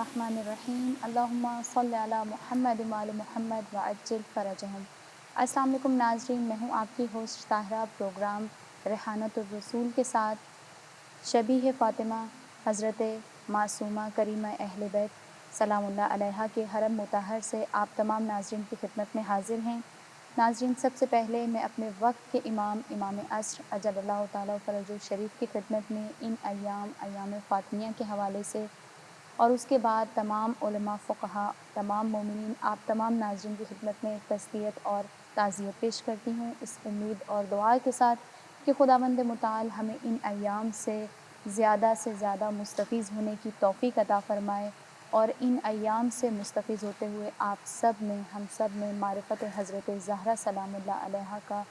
الرحمن الرحیم اللہم صلی علی محمد وعلی محمد وعجل فرجہم۔ السلام علیکم ناظرین، میں ہوں آپ کی ہوسٹ طاہرہ، پروگرام ریحانۃ الرسول کے ساتھ شبیہ فاطمہ حضرت معصومہ کریمہ اہل بیت سلام اللہ علیہا کے حرم مطہر سے آپ تمام ناظرین کی خدمت میں حاضر ہیں۔ ناظرین، سب سے پہلے میں اپنے وقت کے امام عصر اجل اللہ تعالیٰ فرجہ شریف کی خدمت میں ان ایام فاطمیہ کے حوالے سے اور اس کے بعد تمام علماء، فقہاء، تمام مومنین، آپ تمام ناظرین کی خدمت میں تسلیت اور تعزیت پیش کرتی ہوں، اس امید اور دعا کے ساتھ کہ خداوند متعال ہمیں ان ایام سے زیادہ مستفیض ہونے کی توفیق عطا فرمائے اور ان ایام سے مستفیض ہوتے ہوئے آپ سب میں، ہم سب میں معرفت حضرت زہرا سلام اللہ علیہا کا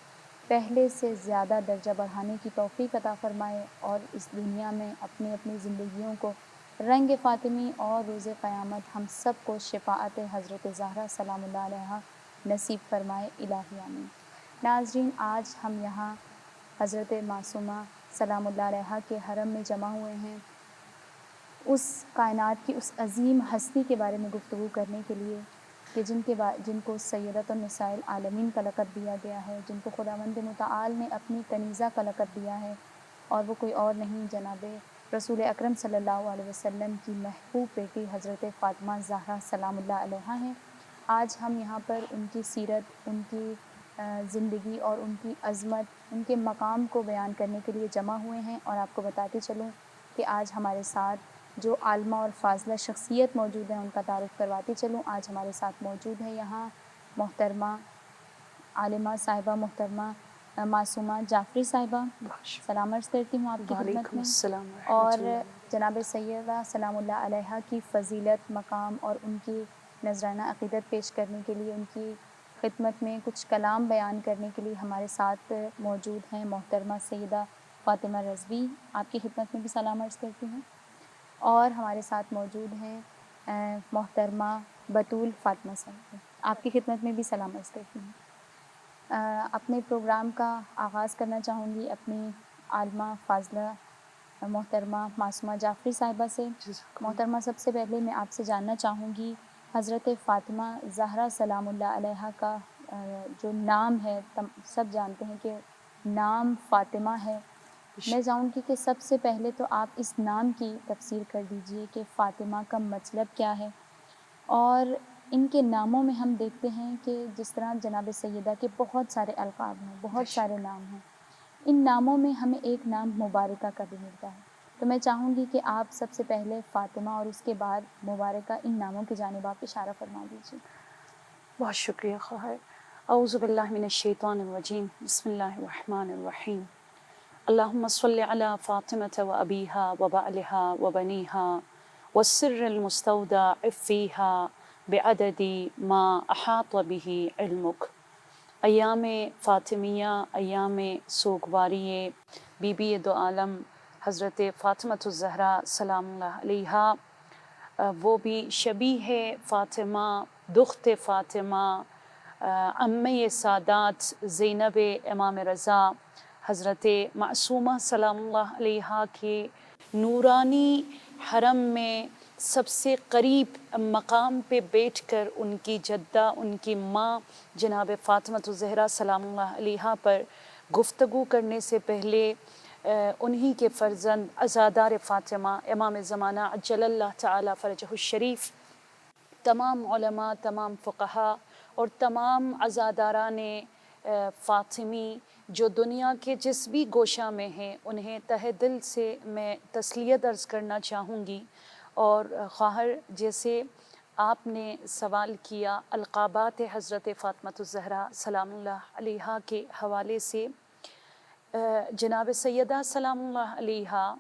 پہلے سے زیادہ درجہ بڑھانے کی توفیق عطا فرمائے اور اس دنیا میں اپنی زندگیوں کو رنگ فاطمی اور روز قیامت ہم سب کو شفاعت حضرت زہرا سلام اللہ علیہا نصیب فرمائے، الہی آمین۔ ناظرین، آج ہم یہاں حضرت معصومہ سلام اللہ علیہا کے حرم میں جمع ہوئے ہیں، اس کائنات کی اس عظیم ہستی کے بارے میں گفتگو کرنے کے لیے کہ جن کو سیدۃ النساء العالمین کا لقب دیا گیا ہے، جن کو خداوند متعال نے اپنی کنیزہ کا لقب دیا ہے، اور وہ کوئی اور نہیں جناب رسول اکرم صلی اللہ علیہ وسلم کی محبوب بیٹی حضرت فاطمہ زہرا سلام اللہ علیہا ہیں۔ آج ہم یہاں پر ان کی سیرت، ان کی زندگی اور ان کی عظمت، ان کے مقام کو بیان کرنے کے لیے جمع ہوئے ہیں، اور آپ کو بتاتی چلوں کہ آج ہمارے ساتھ جو عالمہ اور فاضلہ شخصیت موجود ہیں ان کا تعارف کرواتی چلوں۔ آج ہمارے ساتھ موجود ہے یہاں محترمہ عالمہ صاحبہ محترمہ معصومہ جعفری صاحبہ، سلام عرض کرتی ہوں آپ کی خدمت وعلیکم میں، السلام اور ورحمۃ اللہ۔ جناب سیدہ سلام اللہ علیہا کی فضیلت، مقام اور ان کی نذرانہ عقیدت پیش کرنے کے لیے، ان کی خدمت میں کچھ کلام بیان کرنے کے لیے ہمارے ساتھ موجود ہیں محترمہ سیدہ فاطمہ رضوی، آپ کی خدمت میں بھی سلام عرض کرتی ہوں، اور ہمارے ساتھ موجود ہیں محترمہ بطول فاطمہ صاحبہ، آپ کی خدمت میں بھی سلام عرض کرتی ہوں۔ اپنے پروگرام کا آغاز کرنا چاہوں گی اپنی عالمہ فاضلہ محترمہ معصومہ جعفری صاحبہ سے۔ جزاکم محترمہ، سب سے پہلے میں آپ سے جاننا چاہوں گی حضرت فاطمہ زہرا سلام اللہ علیہا کا جو نام ہے، سب جانتے ہیں کہ نام فاطمہ ہے۔ میں چاہوں گی کہ سب سے پہلے تو آپ اس نام کی تفسیر کر دیجئے کہ فاطمہ کا مطلب کیا ہے، اور ان کے ناموں میں ہم دیکھتے ہیں کہ جس طرح جناب سیدہ کے بہت سارے القاب ہیں، بہت سارے نام ہیں، ان ناموں میں ہمیں ایک نام مبارکہ کا بھی ملتا ہے، تو میں چاہوں گی کہ آپ سب سے پہلے فاطمہ اور اس کے بعد مبارکہ، ان ناموں کی جانب آپ اشارہ فرما دیجیے۔ بہت شکریہ خواہر۔ اعوذ باللہ من الشیطان الرجیم، بسم اللہ الرحمن الرحیم۔ اللہم صلی علی فاطمة و ابیہا و بعلہا و بنیہا والسر المستودع فیہا بعدد ما احاط به علمک۔ ایام فاطمیہ، ایام سوگواریے بی بی دو عالم حضرت فاطمۃ الزہرا سلام اللہ علیہا، وہ بھی شبیہ فاطمہ، دخت فاطمہ، امی سادات زینب امام رضا حضرت معصومہ سلام اللہ علیہا کے نورانی حرم میں سب سے قریب مقام پہ بیٹھ کر ان کی جدہ، ان کی ماں جناب فاطمۃ الزہرا سلام اللہ علیہا پر گفتگو کرنے سے پہلے انہی کے فرزند عزادار فاطمہ امام زمانہ عجل اللہ تعالی فرجہ الشریف، تمام علماء، تمام فقہاء اور تمام عزاداران فاطمی جو دنیا کے جس بھی گوشہ میں ہیں، انہیں تہ دل سے میں تسلیت عرض کرنا چاہوں گی۔ اور خواہر، جیسے آپ نے سوال کیا القابات حضرت فاطمۃ الزہرا سلام اللہ علیہا کے حوالے سے، جناب سیدہ سلام اللہ علیہا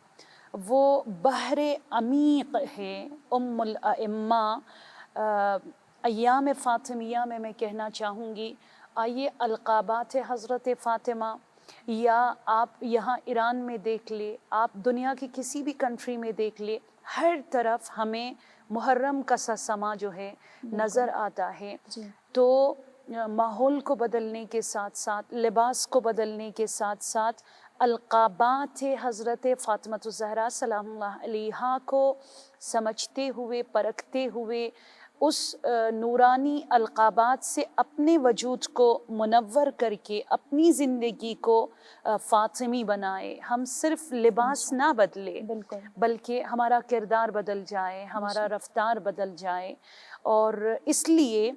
وہ بحر عمیق ہے، ام الائمہ۔ ایام فاطمیہ میں کہنا چاہوں گی، آئیے القابات حضرت فاطمہ، یا آپ یہاں ایران میں دیکھ لے، آپ دنیا کی کسی بھی کنٹری میں دیکھ لے، ہر طرف ہمیں محرم کا سا سما جو ہے نظر آتا ہے۔ تو ماحول کو بدلنے کے ساتھ ساتھ، لباس کو بدلنے کے ساتھ ساتھ، القابات حضرت فاطمہ الزہرا سلام اللہ علیہا کو سمجھتے ہوئے، پرکھتے ہوئے، اس نورانی القابات سے اپنے وجود کو منور کر کے اپنی زندگی کو فاطمی بنائے. ہم صرف لباس نہ بدلے بالکل، بلکہ ہمارا کردار بدل جائے، ہمارا رفتار بدل جائے. اور اس لیے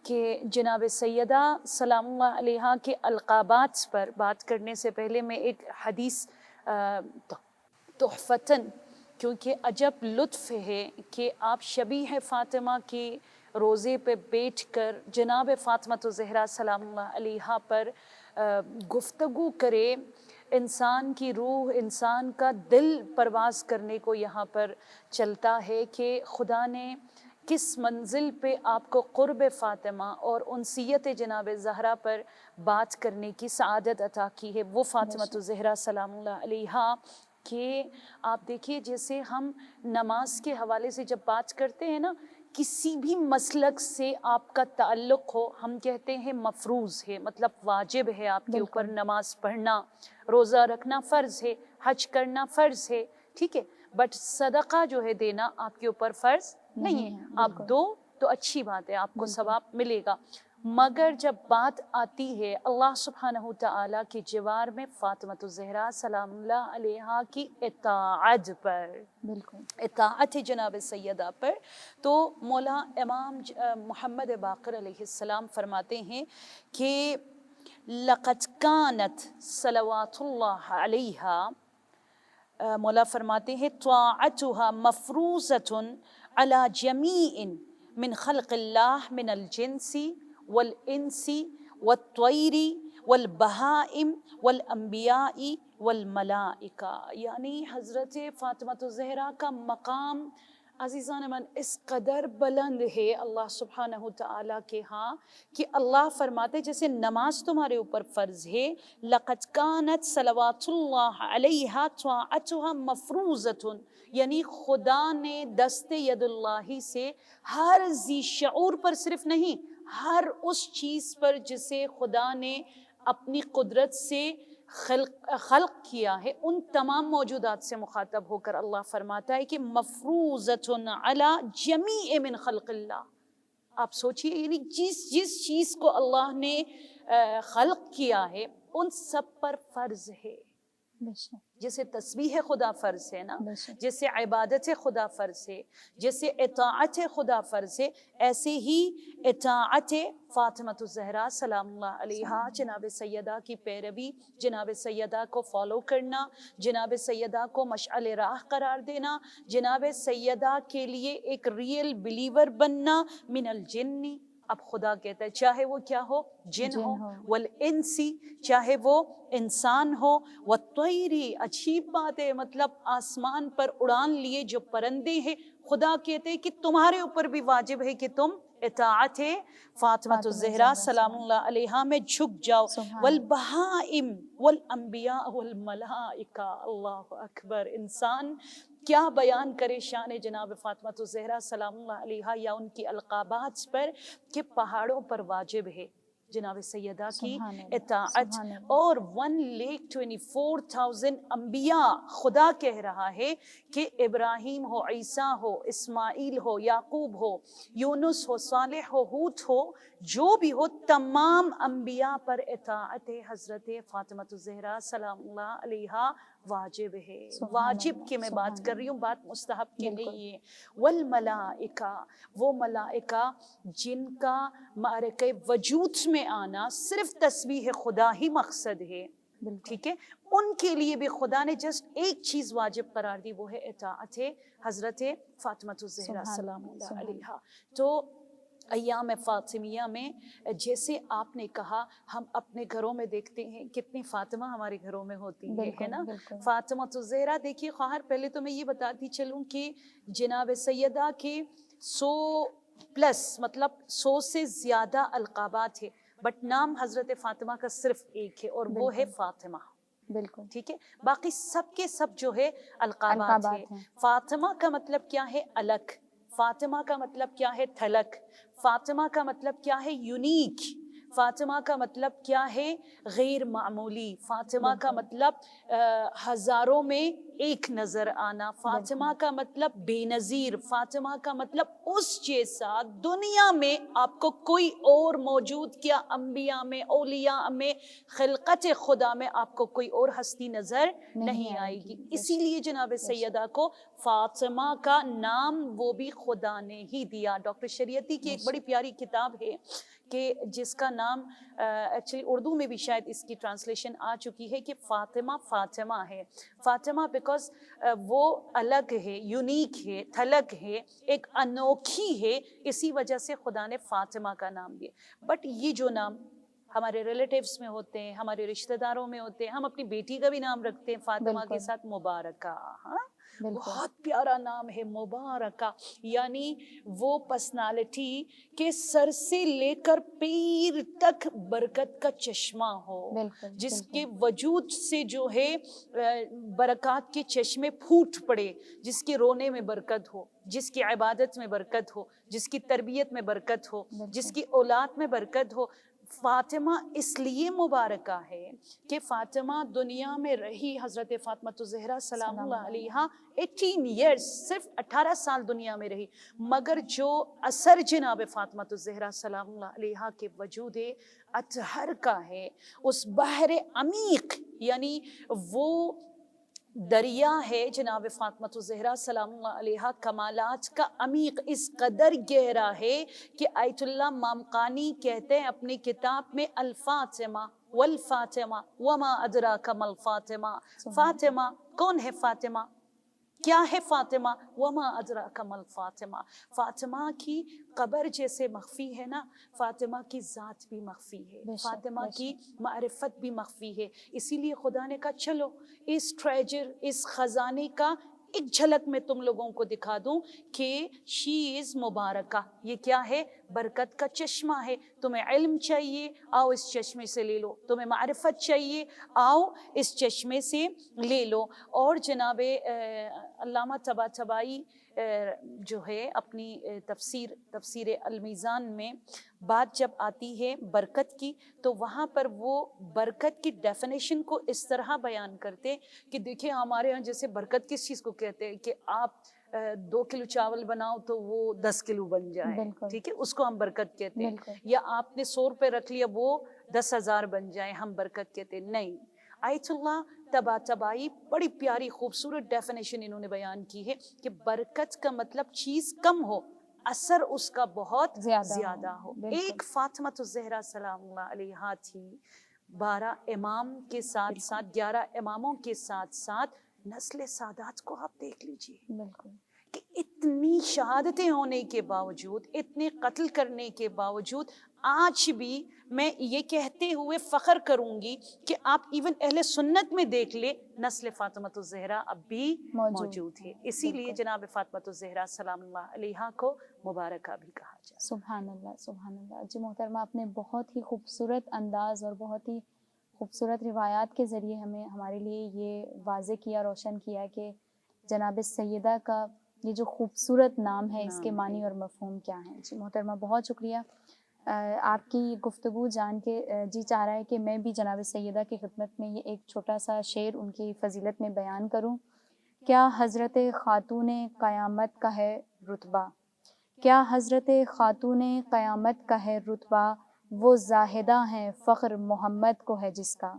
کہ جناب سیدہ سلام اللہ علیہا کے القابات پر بات کرنے سے پہلے میں ایک حدیث تحفتاً، کیونکہ عجب لطف ہے کہ آپ شبیہ فاطمہ کے روزے پہ بیٹھ کر جناب فاطمہ الزہرا سلام اللہ علیہا پر گفتگو کرے. انسان کی روح، انسان کا دل پرواز کرنے کو یہاں پر چلتا ہے کہ خدا نے کس منزل پہ آپ کو قرب فاطمہ اور انسیت جناب زہرا پر بات کرنے کی سعادت عطا کی ہے. وہ فاطمہ الزہرا سلام اللہ علیہا کہ آپ دیکھیے، جیسے ہم نماز کے حوالے سے جب بات کرتے ہیں نا، کسی بھی مسلک سے آپ کا تعلق ہو، ہم کہتے ہیں مفروض ہے، مطلب واجب ہے آپ کے اوپر نماز پڑھنا، روزہ رکھنا فرض ہے، حج کرنا فرض ہے، ٹھیک ہے. بٹ صدقہ جو ہے دینا آپ کے اوپر فرض نہیں ہے. آپ دو تو اچھی بات ہے، آپ کو ثواب ملے گا. مگر جب بات آتی ہے اللہ سبحانہ تعالیٰ کے جوار میں فاطمہ الزہرا سلام اللہ علیہا کی اطاعت پر، اطاعت جناب سیدہ پر، تو مولا امام محمد باقر علیہ السلام فرماتے ہیں کہ لقد كانت صلوات اللہ علیہا، مولا فرماتے ہیں طاعتها مفروضة على جميع من خلق اللہ من الجنس والانس والطیر والبہائم والانبیاء والملائکہ. یعنی حضرت فاطمہ الزہرا کا مقام عزیزان من اس قدر بلند ہے اللہ سبحانہ تعالیٰ کے ہاں کہ اللہ فرماتے جیسے نماز تمہارے اوپر فرض ہے، لقد كانت صلوات اللہ علیہا طاعتها مفروضة، یعنی خدا نے دست ید اللہ سے ہر ذی شعور پر صرف نہیں، ہر اس چیز پر جسے خدا نے اپنی قدرت سے خلق کیا ہے، ان تمام موجودات سے مخاطب ہو کر اللہ فرماتا ہے کہ مفروضۃ علی جمیع من خلق اللہ. آپ سوچئے، یعنی جس چیز کو اللہ نے خلق کیا ہے ان سب پر فرض ہے. جیسے تسبیح خدا فرض ہے نا، جیسے عبادت خدا فرض ہے، جیسے اطاعت خدا فرض ہے، ایسے ہی اطاعت فاطمہ الزہرا سلام اللہ علیہا، جناب سیدہ کی پیروی، جناب سیدہ کو فالو کرنا، جناب سیدہ کو مشعل راہ قرار دینا، جناب سیدہ کے لیے ایک ریئل بلیور بننا. من الجن، اب خدا کہتا ہے چاہے وہ کیا ہو، جن ہو، والانسی، چاہے وہ انسان ہو، والطیری، اچھی بات ہے، مطلب آسمان پر اڑان لیے جو پرندے ہیں، خدا کہتے ہیں کہ تمہارے اوپر بھی واجب ہے کہ تم اطاعت فاطمہ الزہرا سلام اللہ علیہا میں جھک جاؤ. والبہائم والانبیاء والملائکہ. اللہ اکبر. انسان کیا بیان کرے شان جناب فاطمہ الزہرا سلام اللہ علیہا یا ان کی القابات پر کہ پہاڑوں پر واجب ہے جناب سیدہ کی اطاعت. اور 1,24,000 انبیاء خدا کہہ رہا ہے کہ ابراہیم ہو، عیسیٰ ہو، اسماعیل ہو، یعقوب ہو، یونس ہو، صالح ہو، ہود ہو، جو بھی ہو، تمام انبیاء پر اطاعت حضرت فاطمہ الزہرا سلام اللہ علیہا واجب ہے. واجب کی میں بات کر رہی ہوں، بات مستحب کی نہیں ہے. والملائکہ، وہ ملائکہ جن کا معرکہ وجود میں آنا صرف تسبیح خدا ہی مقصد ہے، ٹھیک ہے، ان کے لیے بھی خدا نے جسٹ ایک چیز واجب قرار دی، وہ ہے اطاعت حضرت فاطمہ الزہرا سلام اللہ علیہا. تو ایام فاطمیہ میں جیسے آپ نے کہا، ہم اپنے گھروں میں دیکھتے ہیں کتنی فاطمہ ہمارے گھروں میں ہوتی ہے نا. فاطمہ الزہرا دیکھیے خواہر، پہلے تو میں یہ بتاتی چلوں کہ جناب سیدہ کے 100+ مطلب 100 سے زیادہ القابات ہے، بٹ نام حضرت فاطمہ کا صرف ایک ہے اور وہ ہے فاطمہ. بالکل ٹھیک ہے، باقی سب کے سب جو ہے القابات ہے. فاطمہ کا مطلب کیا ہے؟ الگ. فاطمہ کا مطلب کیا ہے؟ تھلک. فاطمہ کا مطلب کیا ہے؟ یونیک. فاطمہ کا مطلب کیا ہے؟ غیر معمولی. فاطمہ کا مطلب ہزاروں میں ایک نظر آنا. فاطمہ کا مطلب بے نظیر. فاطمہ کا مطلب اس جیسا دنیا میں آپ کو کوئی اور موجود کیا انبیاء میں، اولیاء میں، خلقت خدا میں آپ کو کوئی اور ہستی نظر نہیں آئے گی. اسی لیے جناب سیدہ کو فاطمہ کا نام وہ بھی خدا نے ہی دیا. ڈاکٹر شریعتی کی ایک بڑی پیاری کتاب ہے کہ جس کا نام ایکچولی اردو میں بھی شاید اس کی ٹرانسلیشن آ چکی ہے کہ فاطمہ فاطمہ ہے. فاطمہ بیکاز وہ الگ ہے، یونیک ہے، تھلگ ہے، ایک انوکھی ہے، اسی وجہ سے خدا نے فاطمہ کا نام دیا. بٹ یہ جو نام ہمارے ریلیٹیوز میں ہوتے ہیں، ہمارے رشتہ داروں میں ہوتے ہیں، ہم اپنی بیٹی کا بھی نام رکھتے ہیں فاطمہ کے ساتھ مبارکہ. ہاں بہت پیارا نام ہے مبارکہ، یعنی وہ پرسنالٹی کہ سر سے لے کر پیر تک برکت کا چشمہ ہو، جس کے وجود سے جو ہے برکات کے چشمے پھوٹ پڑے، جس کے رونے میں برکت ہو، جس کی عبادت میں برکت ہو، جس کی تربیت میں برکت ہو، جس کی اولاد میں برکت ہو. فاطمہ اس لیے مبارکہ ہے کہ فاطمہ دنیا میں رہی، حضرت فاطمہ الزہرا سلام اللہ علیہا 18 ایئرس، صرف 18 سال دنیا میں رہی، مگر جو اثر جناب فاطمہ الزہرا سلام اللہ علیہا کے وجود اطہر کا ہے، اس بحر عمیق، یعنی وہ دریا ہے جناب فاطمہ الزہرا سلام اللہ علیہا، کمالات کا عمیق اس قدر گہرا ہے کہ آیت اللہ مامقانی کہتے ہیں اپنی کتاب میں الفاطمہ والفاطمہ وما ادراک ما الفاطمہ. فاطمہ کون ہے؟ فاطمہ کیا ہے؟ فاطمہ وما ادراک ما الفاطمہ. فاطمہ کی قبر جیسے مخفی ہے نا، فاطمہ کی ذات بھی مخفی ہے، فاطمہ کی معرفت بھی مخفی ہے. اسی لیے خدا نے کہا چلو اس ٹریجر، اس خزانے کا ایک جھلک میں تم لوگوں کو دکھا دوں کہ شی از مبارکہ. یہ کیا ہے؟ برکت کا چشمہ ہے. تمہیں علم چاہیے، آؤ اس چشمے سے لے لو. تمہیں معرفت چاہیے، آؤ اس چشمے سے لے لو. اور جناب علامہ طباطبائی جو ہے اپنی تفسیر المیزان میں بات جب آتی ہے برکت کی، تو وہاں پر وہ برکت کی ڈیفینیشن کو اس طرح بیان کرتے کہ دیکھیں ہمارے ہاں جیسے برکت کس چیز کو کہتے ہیں کہ آپ 2 کلو چاول بناؤ تو وہ 10 کلو بن جائے، ٹھیک ہے، اس کو ہم برکت کہتے ہیں. یا آپ نے 100 روپے رکھ لیا وہ 10,000 بن جائے، ہم برکت کہتے ہیں. نہیں، آیت اللہ طباطبائی بڑی پیاری خوبصورت ڈیفینیشن انہوں نے بیان کی ہے کہ برکت کا مطلب چیز کم ہو، اثر اس کا بہت زیادہ ہو. ایک فاطمہ الزہرا سلام اللہ علیہا تھی، 12 امام کے ساتھ ساتھ 11 اماموں کے ساتھ ساتھ نسل سادات کو آپ دیکھ لیجیے کہ اتنی شہادتیں ہونے کے باوجود، اتنے قتل کرنے کے باوجود، آج بھی میں یہ کہتے ہوئے فخر کروں گی کہ آپ ایون اہل سنت میں دیکھ لیں، نسل فاطمہ الزہرا اب بھی موجود ہے. اسی لیے جناب فاطمہ الزہرا سلام اللہ علیہا کو مبارکہ بھی کہا جاتا ہے. سبحان اللہ، سبحان اللہ. جی محترمہ، آپ نے بہت ہی خوبصورت انداز اور بہت ہی خوبصورت روایات کے ذریعے ہمارے لیے یہ واضح کیا، روشن کیا کہ جناب سیدہ کا یہ جو خوبصورت نام ہے اس کے معنی اور مفہوم کیا ہیں. جی محترمہ، بہت شکریہ. آپ کی گفتگو جان کے جی چاہ رہا ہے کہ میں بھی جناب سیدہ کی خدمت میں یہ ایک چھوٹا سا شعر ان کی فضیلت میں بیان کروں. کیا حضرت خاتون قیامت کا ہے رتبہ، کیا حضرت خاتون قیامت کا ہے رتبہ، وہ زاہدہ ہیں فخر محمد کو ہے جس کا.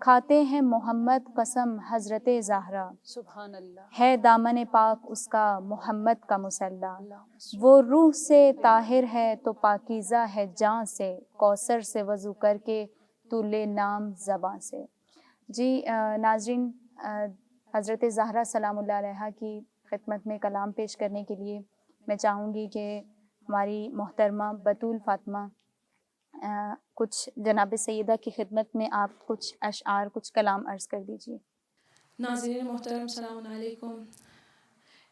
کھاتے ہیں محمد قسم حضرت زہرا، سبحان اللہ، ہے دامن پاک اس کا محمد کا مسلح. وہ روح سے طاہر ہے تو پاکیزہ ہے جاں سے، کوثر سے وضو کر کے تو لے نام زباں سے. جی ناظرین، حضرت زہرا سلام اللہ علیہا کی خدمت میں کلام پیش کرنے کے لیے میں چاہوں گی کہ ہماری محترمہ بطول فاطمہ کچھ جناب سیدہ کی خدمت میں آپ کچھ اشعار، کچھ کلام عرض کر دیجیے. ناظرین محترم، السلام علیکم.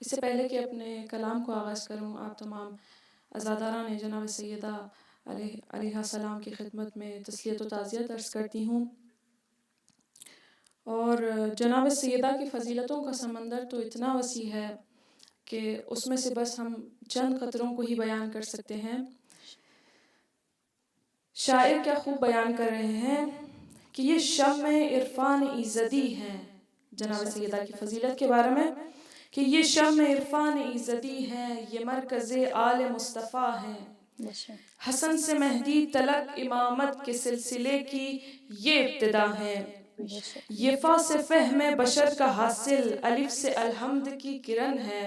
اس سے پہلے کہ اپنے کلام کو آغاز کروں، آپ تمام عزاداران جناب سیدہ علیہ السلام کی خدمت میں تسلیت و تعزیت عرض کرتی ہوں. اور جناب سیدہ کی فضیلتوں کا سمندر تو اتنا وسیع ہے کہ اس میں سے بس ہم چند قطروں کو ہی بیان کر سکتے ہیں. شاعر کیا خوب بیان کر رہے ہیں کہ یہ شمع عرفان ایزدی ہیں، جناب سیدہ کی فضیلت کے بارے میں کہ یہ شمع عرفان ایزدی ہیں، یہ مرکز آل مصطفیٰ ہیں، حسن سے مہدی تلک امامت کے سلسلے کی یہ ابتدا ہے، یہ فا سے فہم بشر کا حاصل الف سے الحمد کی کرن ہے،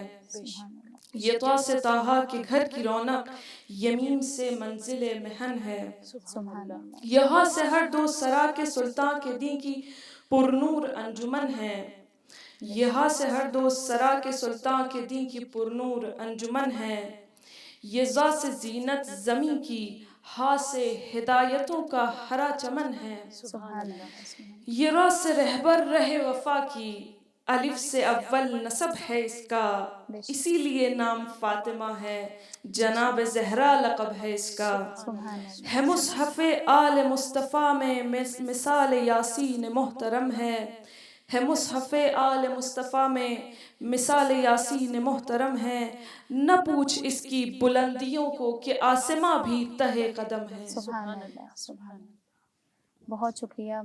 یہ طا سے طٰہٰ کے گھر کی رونق یہ میم سے منزل محن ہے، یہاں سے ہر دو سرا کے سلطان کے دین کی پرنور انجمن ہے، یہاں سے ہر دو سرا کے سلطان کے دین کی پرنور انجمن ہے، یہ ذا سے زینت زمین کی ہا سے ہدایتوں کا ہرا چمن ہے، یہ را سے رہبر رہ وفا کی الف سے اول نسب ہے اس کا، اسی لیے نام فاطمہ ہے، جناب زہرا لقب ہے اس کا، ہے مصحف آل مصطفیٰ میں مثال یاسین محترم ہے مصحف آل مصطفیٰ میں مثال یاسین محترم ہے، نہ پوچھ اس کی بلندیوں کو کہ آسماں بھی تہہ قدم ہے۔ سبحان اللہ، سبحان اللہ۔ بہت شکریہ،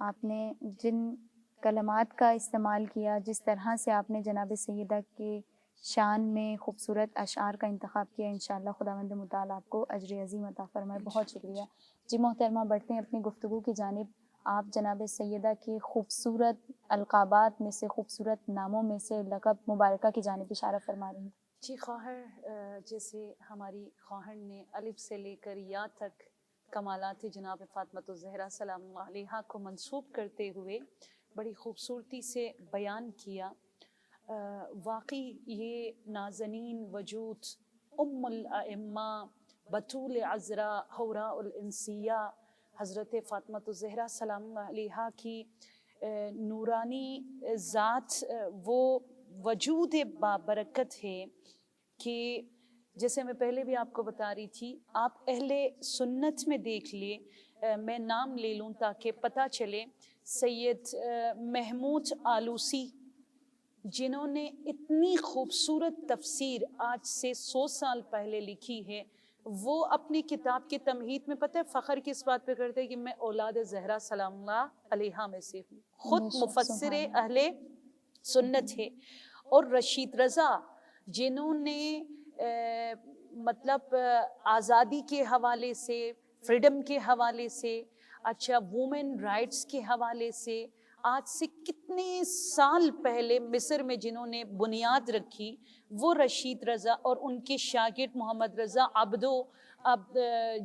آپ نے جن کلمات کا استعمال کیا، جس طرح سے آپ نے جناب سیدہ کے شان میں خوبصورت اشعار کا انتخاب کیا، انشاءاللہ خداوند متعال آپ کو اجر عظیم عطا فرمائے۔ بہت شکریہ جی محترمہ، بڑھتے ہیں اپنی گفتگو کی جانب۔ آپ جناب سیدہ کے خوبصورت القابات میں سے، خوبصورت ناموں میں سے لقب مبارکہ کی جانب اشارہ فرما رہی ہیں۔ جی خواہر، جیسے ہماری خواہر نے الف سے لے کر یا تک کمالات جناب فاطمۃ الزہرا سلام اللہ علیہا کو منسوب کرتے ہوئے بڑی خوبصورتی سے بیان کیا، واقعی یہ نازنین وجود ام الائمہ بطول عذرا حوراء الانسیہ حضرت فاطمۃ الزہرا سلام اللہ علیہا کی نورانی ذات وہ وجود بابرکت ہے کہ جیسے میں پہلے بھی آپ کو بتا رہی تھی، آپ اہل سنت میں دیکھ لیں، میں نام لے لوں تاکہ پتہ چلے، سید محمود آلوسی جنہوں نے اتنی خوبصورت تفسیر آج سے 100 سال پہلے لکھی ہے، وہ اپنی کتاب کی تمہید میں پتہ ہے فخر کس بات پہ کرتے ہیں کہ میں اولاد زہرا سلام اللہ علیہا میں سے ہوں، خود مفسر اہل سنت ہے۔ اور رشید رضا جنہوں نے مطلب آزادی کے حوالے سے، فریڈم کے حوالے سے، اچھا وومن رائٹس کے حوالے سے آج سے کتنے سال پہلے مصر میں جنہوں نے بنیاد رکھی، وہ رشید رضا اور ان کے شاگرد محمد رضا عبدو، اب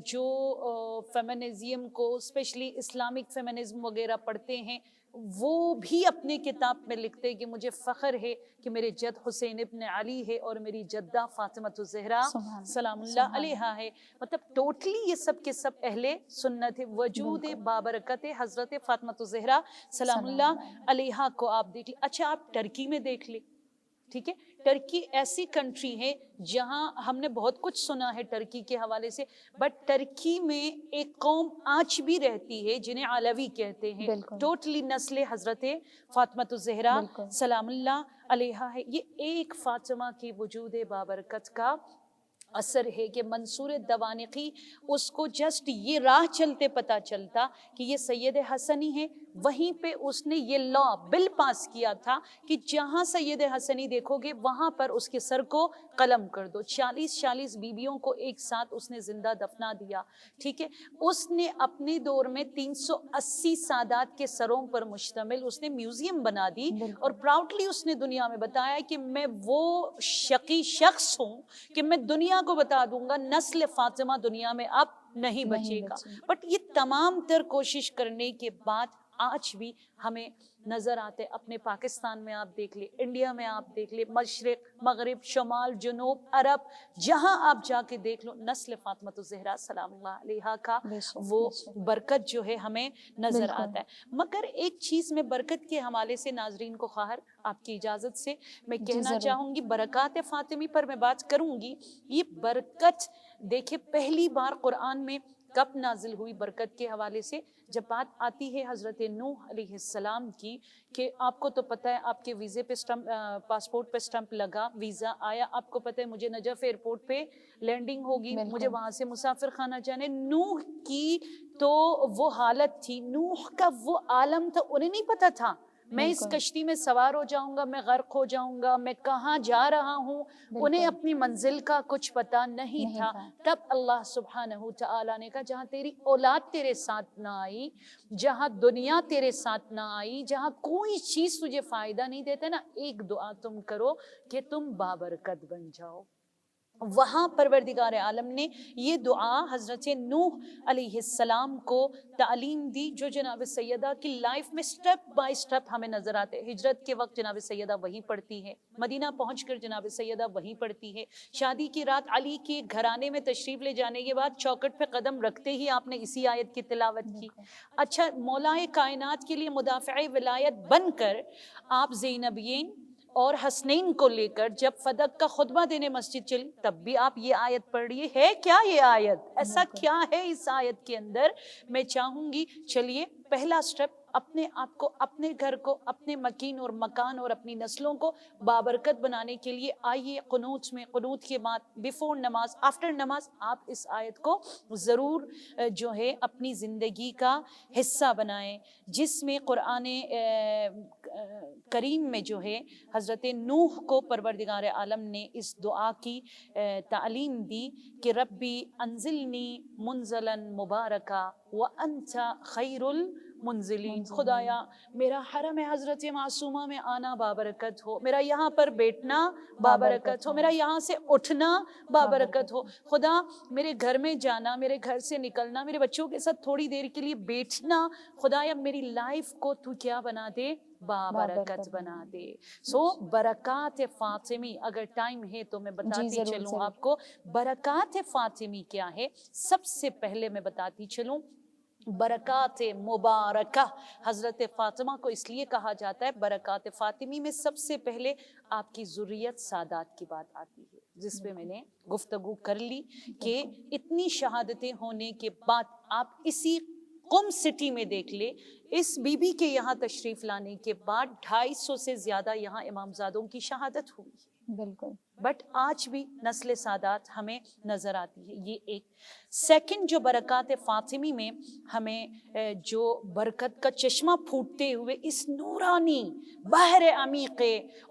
جو فیمنزم کو اسپیشلی اسلامک فیمنزم وغیرہ پڑھتے ہیں، وہ بھی اپنے کتاب میں لکھتے ہیں کہ مجھے فخر ہے کہ میرے جد حسین ابن علی ہے اور میری جدہ فاطمۃ الزہرا سلام اللہ علیہا ہے۔ مطلب ٹوٹلی یہ سب کے سب اہل سنت ہے، وجود بابرکت حضرت فاطمۃ الزہرا سلام اللہ علیہا کو آپ دیکھ لیں۔ اچھا آپ ٹرکی میں دیکھ لیں، ٹھیک ہے، ٹرکی ایسی کنٹری ہے جہاں ہم نے بہت کچھ سنا ہے ٹرکی کے حوالے سے، بٹ ٹرکی میں ایک قوم آج بھی رہتی ہے جنہیں علوی کہتے ہیں، ٹوٹلی نسل حضرت فاطمۃ الزہرا سلام اللہ علیہا ہے۔ یہ ایک فاطمہ کی وجود بابرکت کا اثر ہے کہ منصور دوانقی اس کو جسٹ یہ راہ چلتے پتہ چلتا کہ یہ سید حسنی ہے، وہیں پہ اس نے یہ لا بل پاس کیا تھا کہ جہاں سید حسنی دیکھو گے وہاں پر اس کے سر کو قلم کر دو۔ 40 بیویوں کو ایک ساتھ اس نے زندہ دفنا دیا، ٹھیک ہے۔ اس نے اپنے دور میں 380 سادات کے سروں پر مشتمل اس نے میوزیم بنا دی، اور پراؤڈلی اس نے دنیا میں بتایا کہ میں وہ شقی شخص ہوں کہ میں دنیا کو بتا دوں گا نسل فاطمہ دنیا میں اب نہیں بچے گا۔ بٹ یہ تمام تر کوشش کرنے کے بعد آج بھی ہمیں نظر آتے، اپنے پاکستان میں آپ دیکھ لیں، انڈیا میں آپ دیکھ لیں، مشرق مغرب شمال جنوب عرب، جہاں آپ جا کے دیکھ لو، نسل فاطمۃ الزہرا سلام اللہ علیہا کا وہ برکت جو ہے ہمیں نظر آتا ہے۔ مگر ایک چیز میں برکت کے حوالے سے ناظرین کو خواہر آپ کی اجازت سے میں کہنا چاہوں گی، برکات فاطمی پر میں بات کروں گی۔ یہ برکت دیکھیں پہلی بار قرآن میں کب نازل ہوئی برکت کے حوالے سے؟ جب بات آتی ہے حضرت نوح علیہ السلام کی کہ آپ کو تو پتہ ہے آپ کے ویزے پہ سٹمپ، پاسپورٹ پہ سٹمپ لگا، ویزا آیا، آپ کو پتہ ہے مجھے نجف ایئرپورٹ پہ لینڈنگ ہوگی، مجھے وہاں سے مسافر خانہ جانے۔ نوح کی تو وہ حالت تھی، نوح کا وہ عالم تھا، انہیں نہیں پتا تھا میں اس کشتی میں سوار ہو جاؤں گا، میں غرق ہو جاؤں گا، میں کہاں جا رہا ہوں، انہیں اپنی منزل کا کچھ پتا نہیں تھا۔ تب اللہ سبحانہ تعالیٰ نے کہا جہاں تیری اولاد تیرے ساتھ نہ آئی، جہاں دنیا تیرے ساتھ نہ آئی، جہاں کوئی چیز تجھے فائدہ نہیں دیتا نا، ایک دعا تم کرو کہ تم بابرکت بن جاؤ۔ وہاں پروردگار عالم نے یہ دعا حضرت نوح علیہ السلام کو تعلیم دی، جو جناب سیدہ کی لائف میں سٹیپ بائی سٹیپ ہمیں نظر آتے ہیں۔ ہجرت کے وقت جناب سیدہ وہیں پڑھتی ہے، مدینہ پہنچ کر جناب سیدہ وہیں پڑھتی ہے، شادی کی رات علی کے گھرانے میں تشریف لے جانے کے بعد چوکٹ پہ قدم رکھتے ہی آپ نے اسی آیت کی تلاوت کی۔ اچھا، مولائے کائنات کے لیے مدافع ولایت بن کر آپ زینبین اور حسنین کو لے کر جب فدق کا خطبہ دینے مسجد چلی، تب بھی آپ یہ آیت پڑھ رہی ہے کیا یہ آیت؟ ایسا کیا ہے اس آیت کے اندر؟ میں چاہوں گی چلیے پہلا سٹیپ اپنے آپ کو، اپنے گھر کو، اپنے مکین اور مکان اور اپنی نسلوں کو بابرکت بنانے کے لیے آئیے قنوت میں، قنوت کے بعد بیفور نماز، آفٹر نماز آپ اس آیت کو ضرور جو ہے اپنی زندگی کا حصہ بنائیں، جس میں قرآن کریم میں جو ہے حضرت نوح کو پروردگار عالم نے اس دعا کی تعلیم دی کہ ربی انزلنی منزلا مبارکا وانت خیر المنزلین، خدایا میرا حرم حضرت معصومہ میں آنا بابرکت ہو، میرا یہاں پر بیٹھنا بابرکت ہو، میرا یہاں سے اٹھنا بابرکت ہو، خدا میرے گھر میں جانا، میرے گھر سے نکلنا، میرے بچوں کے ساتھ تھوڑی دیر کے لیے بیٹھنا، خدایا میری لائف کو تو کیا بنا دے؟ بابرکت بنا دے۔ سو برکات فاطمی، اگر ٹائم ہے تو میں بتاتی چلوں آپ کو برکات فاطمی کیا ہے۔ سب سے پہلے میں بتاتی چلوں برکات مبارکہ حضرت فاطمہ کو اس لیے کہا جاتا ہے برکات فاطمی میں سب سے پہلے آپ کی ذریت سادات کی بات آتی ہے، جس پہ میں نے گفتگو کر لی کہ اتنی شہادتیں ہونے کے بعد آپ اسی قم سٹی میں دیکھ لے، اس بی بی کے یہاں تشریف لانے کے بعد 250 سے زیادہ یہاں امامزادوں کی شہادت ہوئی، بالکل، بٹ آج بھی نسل سادات ہمیں نظر آتی ہے۔ یہ ایک سیکنڈ جو برکات فاطمی میں ہمیں جو برکت کا چشمہ پھوٹتے ہوئے اس نورانی بحر عمیق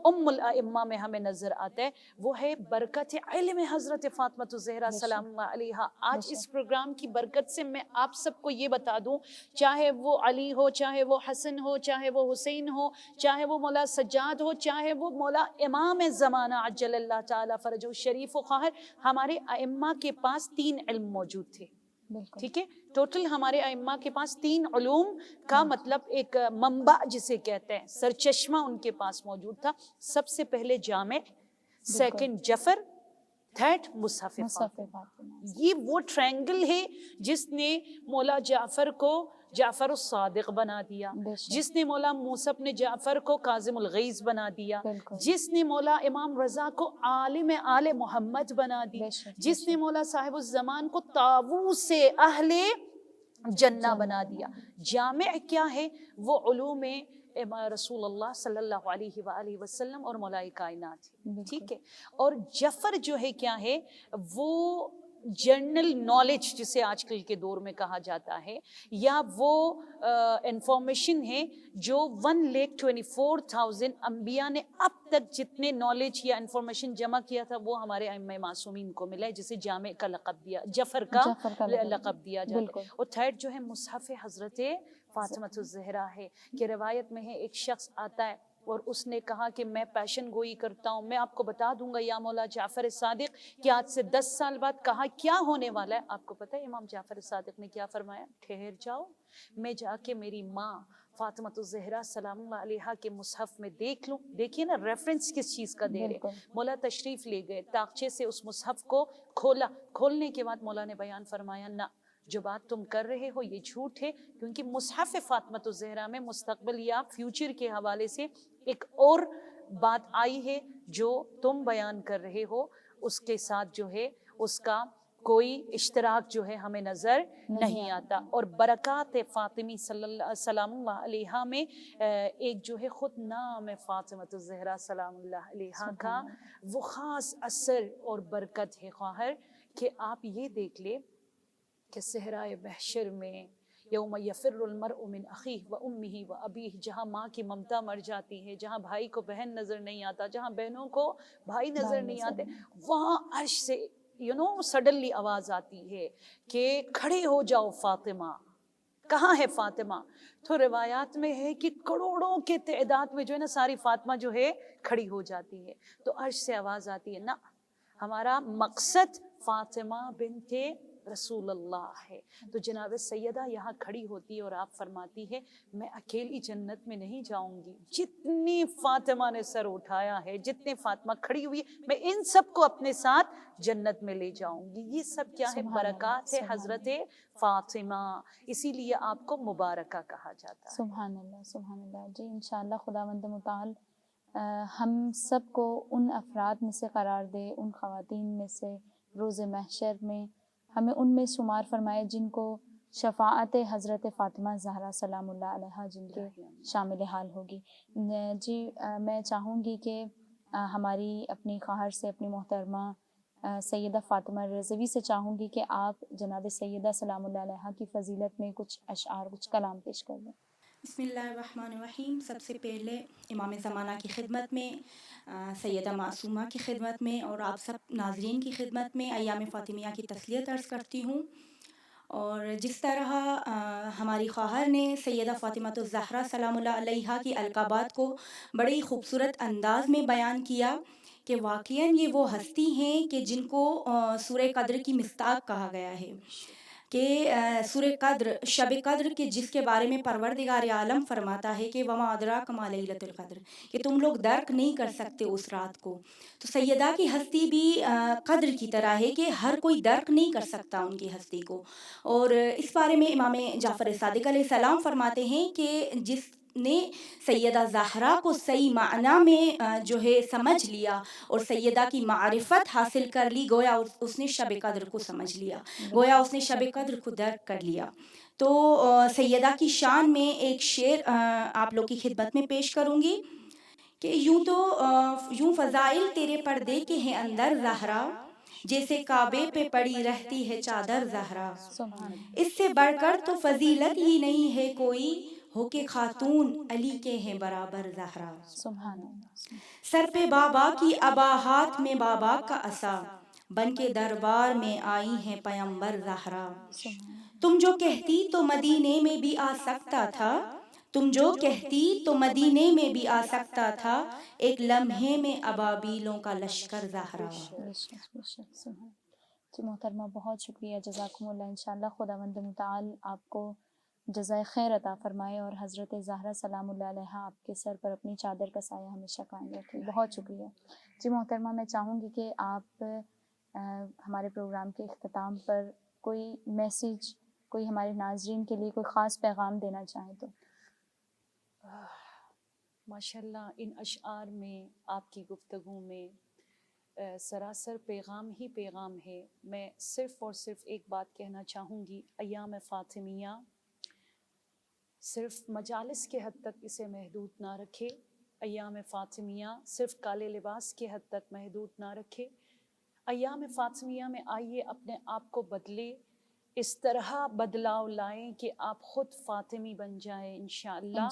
ام الائمہ میں ہمیں نظر آتا ہے، وہ ہے برکت علم حضرت فاطمہ الزہرا سلام اللہ علیہا۔ آج اس پروگرام کی برکت سے میں آپ سب کو یہ بتا دوں، چاہے وہ علی ہو، چاہے وہ حسن ہو، چاہے وہ حسین ہو، چاہے وہ مولا سجاد ہو، چاہے وہ مولا امام زمانہ عجل اللہ تعالی فرجہ الشریف و خاہر، ہمارے ائمہ کے پاس 3 علم موجود تھے، ٹھیک ہے، ٹوٹل ہمارے ائمہ کے پاس 3 علوم کا مطلب ایک منبع جسے کہتے ہیں، سرچشمہ ان کے پاس موجود تھا۔ سب سے پہلے جامع، سیکنڈ جفر، تھرڈ مصحف فاطمہ۔ یہ وہ ٹرینگل ہے جس نے مولا جعفر کو جعفر الصادق بنا دیا، جس نے مولا موسیٰ بن جعفر کو کاظم الغیظ بنا دیا، جس نے مولا امام رضا کو عالم آل محمد بنا دیا، جس نے مولا صاحب الزمان کو طاووس اہل جنہ بنا دیا۔ جامع کیا ہے؟ وہ علوم رسول اللہ صلی اللہ علیہ وآلہ وسلم اور مولا کائنات، ٹھیک ہے۔ اور جفر جو ہے کیا ہے؟ وہ جنرل نالج جسے آج کل کے دور میں کہا جاتا ہے، یا وہ انفارمیشن ہے جو 1,24,000 انبیاء نے اب تک جتنے نالج یا انفارمیشن جمع کیا تھا وہ ہمارے ائمہ معصومین کو ملا ہے، جسے جامع کا لقب دیا، جفر کا لقب دیا جاتا ہے۔ اور تھرڈ جو ہے مصحف حضرت فاطمہ الزہرا ہے، کہ روایت میں ہے ایک شخص آتا ہے اور اس نے کہا کہ میں پیشن گوئی کرتا ہوں، میں آپ کو بتا دوں گا یا مولا جعفر صادق کہ آج سے 10 سال بعد کہا کیا ہونے والا ہے۔ آپ کو پتہ ہے امام جعفر صادق نے کیا فرمایا؟ ٹھہر جاؤ، میں جا کے میری ماں فاطمہ الزہرا سلام اللہ علیہا کے مصحف میں دیکھ لوں۔ دیکھیے نا ریفرنس کس چیز کا دے رہے۔ مولا تشریف لے گئے، تاقچے سے اس مصحف کو کھولا، کھولنے کے بعد مولا نے بیان فرمایا نہ، جو بات تم کر رہے ہو یہ جھوٹ ہے، کیونکہ مصحف فاطمہ الزہرا میں مستقبل یا فیوچر کے حوالے سے ایک اور بات آئی ہے جو تم بیان کر رہے ہو، اس کے ساتھ جو ہے اس کا کوئی اشتراک جو ہے ہمیں نظر نہیں آتا. اور برکات فاطمی سلام اللہ علیہ میں ایک جو ہے خود نام فاطمۃ الزہرا سلام اللہ علیہ کا وہ خاص اثر اور برکت ہے خواہر کہ آپ یہ دیکھ لیں کہ صحرائے محشر میں یوم یفر المرء من اخیہ و امہ و ابیہ، جہاں ماں کی ممتا مر جاتی ہے، جہاں بھائی کو بہن نظر نہیں آتا، جہاں بہنوں کو بھائی نظر نہیں آتے، وہاں عرش سے سڈنلی آواز آتی ہے کہ کھڑے ہو جاؤ فاطمہ. کہاں ہے فاطمہ؟ تو روایات میں ہے کہ کروڑوں کے تعداد میں جو ہے نا ساری فاطمہ جو ہے کھڑی ہو جاتی ہے. تو عرش سے آواز آتی ہے نا ہمارا مقصد فاطمہ بنت رسول اللہ ہے. تو جناب سیدہ یہاں کھڑی ہوتی ہے اور آپ فرماتی ہے میں اکیلی جنت میں نہیں جاؤں گی، جتنی فاطمہ نے سر اٹھایا ہے، جتنے فاطمہ کھڑی ہوئی میں ان سب کو اپنے ساتھ جنت میں لے جاؤں گی. یہ سب کیا ہے؟ برکات ہے حضرت فاطمہ، اسی لیے آپ کو مبارکہ کہا جاتا ہے. سبحان اللہ سبحان اللہ. جی انشاءاللہ خداوند متعال ہم سب کو ان افراد میں سے قرار دے، ان خواتین میں سے روز محشر میں ہمیں ان میں شمار فرمائے جن کو شفاعت حضرت فاطمہ زہرا سلام اللہ علیہا جن کے شامل حال ہوگی. جی میں چاہوں گی کہ ہماری اپنی خواہر سے، اپنی محترمہ سیدہ فاطمہ رضوی سے چاہوں گی کہ آپ جناب سیدہ سلام اللہ علیہا کی فضیلت میں کچھ اشعار، کچھ کلام پیش کر دیں. بسم اللہ الرحمن الرحیم. سب سے پہلے امام زمانہ کی خدمت میں، سیدہ معصومہ کی خدمت میں اور آپ سب ناظرین کی خدمت میں ایام فاطمیہ کی تسلیت عرض کرتی ہوں. اور جس طرح ہماری خواہر نے سیدہ فاطمہ الزہرا سلام اللہ علیہا کی القابات کو بڑی خوبصورت انداز میں بیان کیا کہ واقعاً یہ وہ ہستی ہیں کہ جن کو سورہ قدر کی مصداق کہا گیا ہے، کہ سورہ قدر، شب قدر کے جس کے بارے میں پروردگار عالم فرماتا ہے کہ وما ادراک ما لیلۃ القدر، کہ تم لوگ درک نہیں کر سکتے اس رات کو. تو سیدہ کی ہستی بھی قدر کی طرح ہے کہ ہر کوئی درک نہیں کر سکتا ان کی ہستی کو. اور اس بارے میں امام جعفر صادق علیہ السلام فرماتے ہیں کہ جس نے سیدہ زہرا کو صحیح معنی میں جو ہے سمجھ لیا اور سیدہ کی معرفت حاصل کر لی، گویا اس نے شب قدر کو سمجھ لیا، گویا اس نے شب قدر کو درک کر لیا. تو سیدہ کی شان میں ایک شعر آپ لوگ کی خدمت میں پیش کروں گی کہ یوں فضائل تیرے پردے کے ہیں اندر زہرا، جیسے کعبے پہ پڑی رہتی ہے چادر زہرا. اس سے بڑھ کر تو فضیلت ہی نہیں ہے کوئی، ہو کے خاتون علی کے ہیں برابر زہرا. سر پہ بابا کی عبا، ہاتھ میں بابا کا عصا، بن کے دربار میں آئی ہیں پیمبر زہرا. تم جو کہتی تو مدینے میں بھی آ سکتا تھا، تم جو کہتی تو مدینے میں بھی آ سکتا تھا، ایک لمحے میں ابابیلوں کا لشکر زہرا. جی محترمہ بہت شکریہ، جزاکم اللہ. انشاءاللہ خداوند متعال آپ کو جزائے خیر عطا فرمائے اور حضرت زہرا سلام اللہ علیہا آپ کے سر پر اپنی چادر کا سایہ ہمیشہ قائم رکھے. بہت شکریہ. جی محترمہ میں چاہوں گی کہ آپ ہمارے پروگرام کے اختتام پر کوئی میسیج، کوئی ہمارے ناظرین کے لیے کوئی خاص پیغام دینا چاہیں تو. ماشاءاللہ ان اشعار میں، آپ کی گفتگو میں سراسر پیغام ہی پیغام ہے. میں صرف اور صرف ایک بات کہنا چاہوں گی، ایام فاطمیہ صرف مجالس کے حد تک اسے محدود نہ رکھے، ایام فاطمیہ صرف کالے لباس کے حد تک محدود نہ رکھے. ایام فاطمیہ میں آئیے اپنے آپ کو بدلے، اس طرح بدلاؤ لائیں کہ آپ خود فاطمی بن جائیں انشاءاللہ.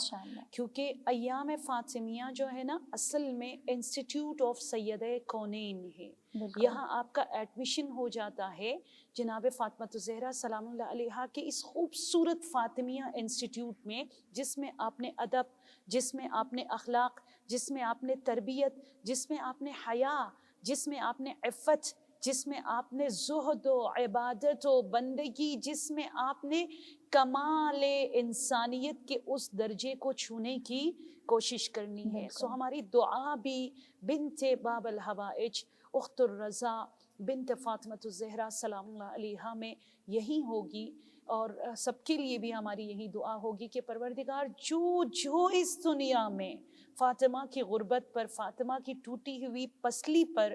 کیونکہ ایام فاطمیہ جو ہے نا اصل میں انسٹیٹیوٹ آف سیدہ کونین ہے. یہاں آپ کا ایڈمیشن ہو جاتا ہے جناب فاطمہ الزہرا سلام اللہ علیہا کے اس خوبصورت فاطمیہ انسٹیٹیوٹ میں، جس میں آپ نے ادب، جس میں آپ نے اخلاق، جس میں آپ نے تربیت، جس میں آپ نے حیا، جس میں آپ نے عفت، جس میں آپ نے زہد و عبادت و بندگی، جس میں آپ نے کمال انسانیت کے اس درجے کو چھونے کی کوشش کرنی ہے. سو ہماری دعا بھی بنت باب الحوائج اخت الرضا بنت فاطمہ الزہرا سلام اللہ علیہا میں یہی ہوگی، اور سب کے لیے بھی ہماری یہی دعا ہوگی کہ پروردگار جو جو اس دنیا میں فاطمہ کی غربت پر، فاطمہ کی ٹوٹی ہوئی پسلی پر،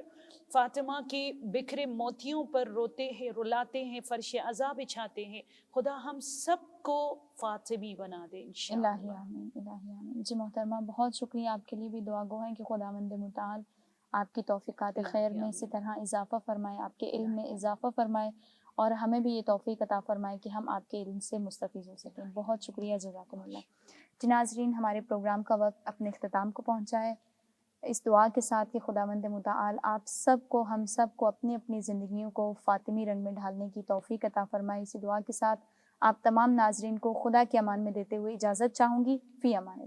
فاطمہ کے بکھرے موتیوں پر روتے ہیں، رلاتے ہیں، فرش عزا بچھاتے ہیں. خدا ہم سب کو فاطمی بنا دے انشاءاللہ. الہی آمین، الہی آمین. جی محترمہ بہت شکریہ، آپ کے لیے بھی دعا گو ہیں کہ خداوند متعال آپ کی توفیقات خیر میں اسی طرح اضافہ فرمائے، آپ کے علم میں اضافہ فرمائے، اور ہمیں بھی یہ توفیق عطا فرمائے کہ ہم آپ کے علم سے مستفیض ہو سکیں. بہت شکریہ، جزاکم اللہ. جی ناظرین، ہمارے پروگرام کا وقت اپنے اختتام کو پہنچا ہے. اس دعا کے ساتھ کہ خداوند متعال آپ سب کو، ہم سب کو اپنی اپنی زندگیوں کو فاطمی رنگ میں ڈھالنے کی توفیق عطا فرمائے. اسی دعا کے ساتھ آپ تمام ناظرین کو خدا کے امان میں دیتے ہوئے اجازت چاہوں گی. فی امان اللہ.